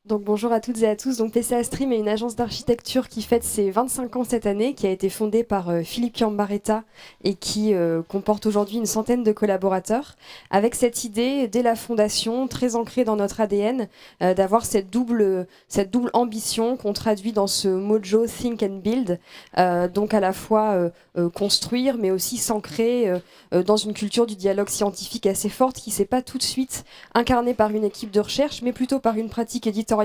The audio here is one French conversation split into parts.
Donc bonjour à toutes et à tous. Donc PCA Stream est une agence d'architecture qui fête ses 25 ans cette année, qui a été fondée par Philippe Chiambaretta et qui comporte aujourd'hui une centaine de collaborateurs, avec cette idée dès la fondation, très ancrée dans notre ADN, d'avoir cette double ambition qu'on traduit dans ce mojo Think and Build, donc à la fois construire mais aussi s'ancrer dans une culture du dialogue scientifique assez forte qui ne s'est pas tout de suite incarnée par une équipe de recherche, mais plutôt par une pratique éditoriale.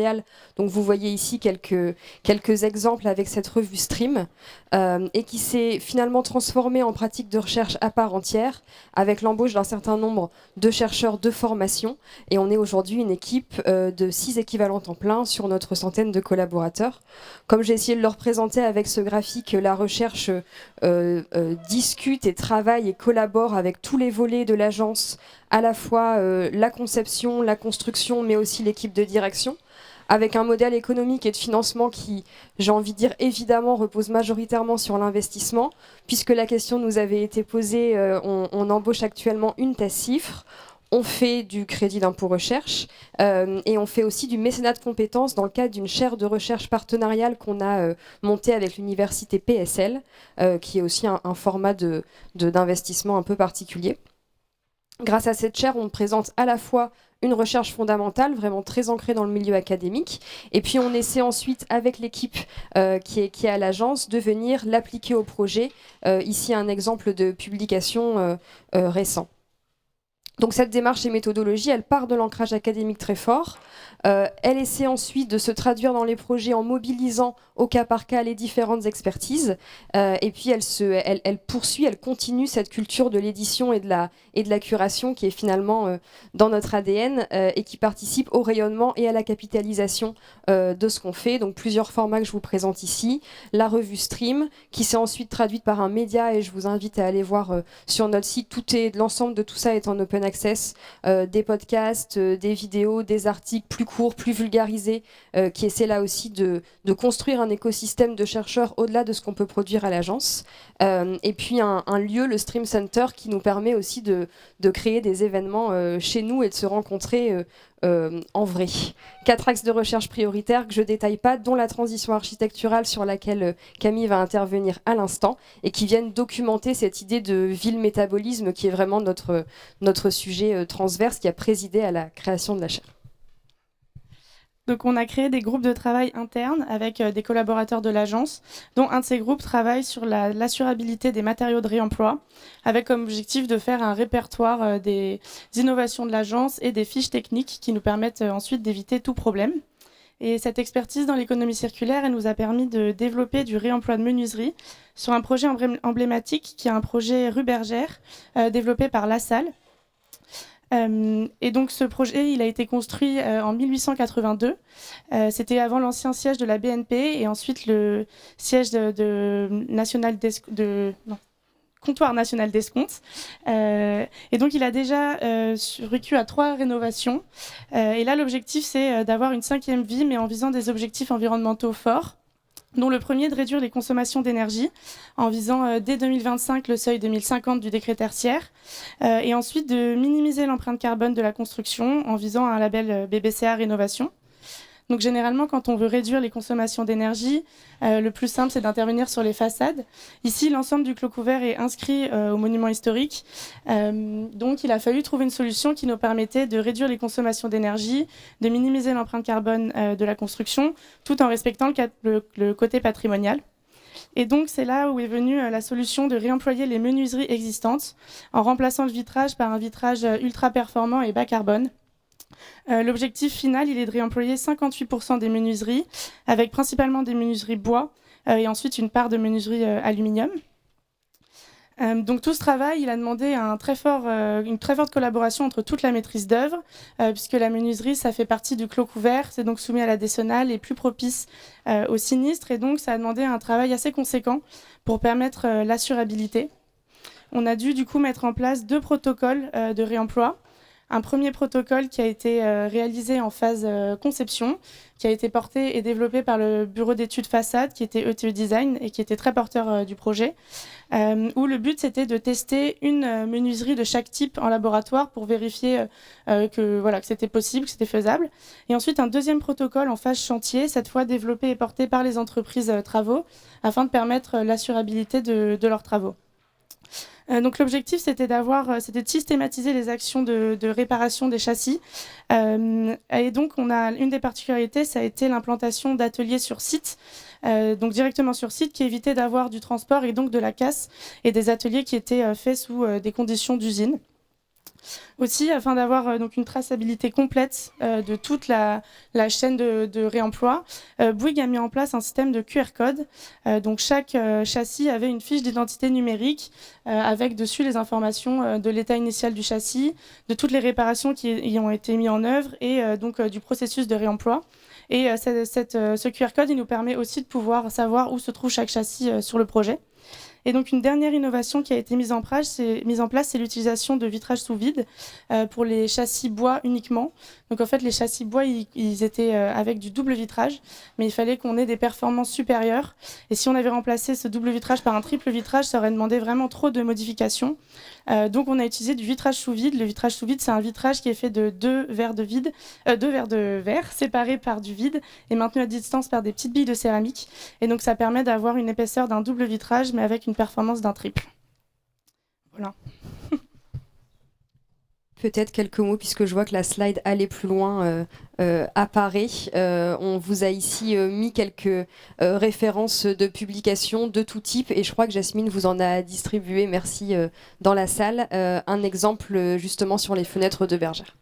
Donc vous voyez ici quelques exemples avec cette revue Stream, et qui s'est finalement transformée en pratique de recherche à part entière, avec l'embauche d'un certain nombre de chercheurs de formation. Et on est aujourd'hui une équipe de 6 équivalents temps plein sur notre centaine de collaborateurs. Comme j'ai essayé de le représenter avec ce graphique, la recherche discute et travaille et collabore avec tous les volets de l'agence, à la fois la conception, la construction, mais aussi l'équipe de direction, avec un modèle économique et de financement qui, j'ai envie de dire, évidemment, repose majoritairement sur l'investissement, puisque la question nous avait été posée, on embauche actuellement une thèse CIFRE, on fait du crédit d'impôt recherche, et on fait aussi du mécénat de compétences dans le cadre d'une chaire de recherche partenariale qu'on a montée avec l'université PSL, qui est aussi un format d'investissement un peu particulier. Grâce à cette chaire, on présente à la fois une recherche fondamentale, vraiment très ancrée dans le milieu académique, et puis on essaie ensuite, avec l'équipe qui est à l'agence, de venir l'appliquer au projet. Ici, un exemple de publication récent. Donc cette démarche et méthodologie, elle part de l'ancrage académique très fort. Elle essaie ensuite de se traduire dans les projets en mobilisant au cas par cas les différentes expertises. Et puis elle poursuit, elle continue cette culture de l'édition et de la curation qui est finalement dans notre ADN, et qui participe au rayonnement et à la capitalisation de ce qu'on fait. Donc plusieurs formats que je vous présente ici. La revue Stream, qui s'est ensuite traduite par un média, et je vous invite à aller voir sur notre site. L'ensemble de tout ça est en open access, des podcasts, des vidéos, des articles plus courts, plus vulgarisés, qui essaient là aussi de construire un écosystème de chercheurs au-delà de ce qu'on peut produire à l'agence. Et puis un lieu, le Stream Center, qui nous permet aussi de créer des événements chez nous et de se rencontrer en vrai. 4 axes de recherche prioritaires que je ne détaille pas, dont la transition architecturale sur laquelle Camille va intervenir à l'instant, et qui viennent documenter cette idée de ville-métabolisme qui est vraiment notre sujet transverse qui a présidé à la création de la chaire. Donc on a créé des groupes de travail internes avec des collaborateurs de l'agence, dont un de ces groupes travaille sur l'assurabilité des matériaux de réemploi, avec comme objectif de faire un répertoire des innovations de l'agence et des fiches techniques qui nous permettent ensuite d'éviter tout problème. Et cette expertise dans l'économie circulaire, elle nous a permis de développer du réemploi de menuiserie sur un projet emblématique qui est un projet rue Bergère, développé par La Salle. Et donc ce projet, il a été construit en 1882. C'était avant l'ancien siège de la BNP et ensuite le siège Comptoir national d'escompte. Et donc il a déjà survécu à 3 rénovations. Et là, l'objectif, c'est d'avoir une 5e vie, mais en visant des objectifs environnementaux forts, dont le premier de réduire les consommations d'énergie en visant dès 2025 le seuil 2050 du décret tertiaire, et ensuite de minimiser l'empreinte carbone de la construction en visant un label BBCA Rénovation. Donc généralement, quand on veut réduire les consommations d'énergie, le plus simple, c'est d'intervenir sur les façades. Ici, l'ensemble du clos couvert est inscrit au monument historique. Donc il a fallu trouver une solution qui nous permettait de réduire les consommations d'énergie, de minimiser l'empreinte carbone de la construction, tout en respectant le côté patrimonial. Et donc c'est là où est venue la solution de réemployer les menuiseries existantes en remplaçant le vitrage par un vitrage ultra performant et bas carbone. L'objectif final, il est de réemployer 58% des menuiseries, avec principalement des menuiseries bois et ensuite une part de menuiserie aluminium. Donc tout ce travail, il a demandé une très forte collaboration entre toute la maîtrise d'œuvre, puisque la menuiserie, ça fait partie du clos couvert, c'est donc soumis à la décennale et plus propice au sinistre, et donc ça a demandé un travail assez conséquent pour permettre l'assurabilité. On a dû du coup mettre en place 2 protocoles de réemploi. un premier protocole qui a été réalisé en phase conception, qui a été porté et développé par le bureau d'études façade, qui était ETE Design et qui était très porteur du projet, où le but c'était de tester une menuiserie de chaque type en laboratoire pour vérifier que c'était possible, que c'était faisable. Et ensuite un deuxième protocole en phase chantier, cette fois développé et porté par les entreprises travaux, afin de permettre l'assurabilité de leurs travaux. Donc l'objectif c'était de systématiser les actions de réparation des châssis, et donc une des particularités, ça a été l'implantation d'ateliers sur site, donc directement sur site, qui évitait d'avoir du transport et donc de la casse, et des ateliers qui étaient faits sous des conditions d'usine. Aussi, afin d'avoir donc une traçabilité complète de toute la chaîne de réemploi, Bouygues a mis en place un système de QR code. Donc chaque châssis avait une fiche d'identité numérique avec dessus les informations de l'état initial du châssis, de toutes les réparations qui y ont été mises en œuvre et donc du processus de réemploi. Et ce QR code, il nous permet aussi de pouvoir savoir où se trouve chaque châssis sur le projet. Et donc une dernière innovation qui a été mise en place, c'est l'utilisation de vitrage sous vide pour les châssis bois uniquement. Donc en fait, les châssis bois, ils étaient avec du double vitrage, mais il fallait qu'on ait des performances supérieures. Et si on avait remplacé ce double vitrage par un triple vitrage, ça aurait demandé vraiment trop de modifications. Donc on a utilisé du vitrage sous vide. Le vitrage sous vide, c'est un vitrage qui est fait de deux verres de verre séparés par du vide et maintenus à distance par des petites billes de céramique. Et donc ça permet d'avoir une épaisseur d'un double vitrage, mais avec une performance d'un triple. Voilà. Peut-être quelques mots, puisque je vois que la slide aller plus loin apparaît. On vous a ici mis quelques références de publications de tout type, et je crois que Jasmine vous en a distribué, merci, dans la salle, un exemple justement sur les fenêtres de bergère.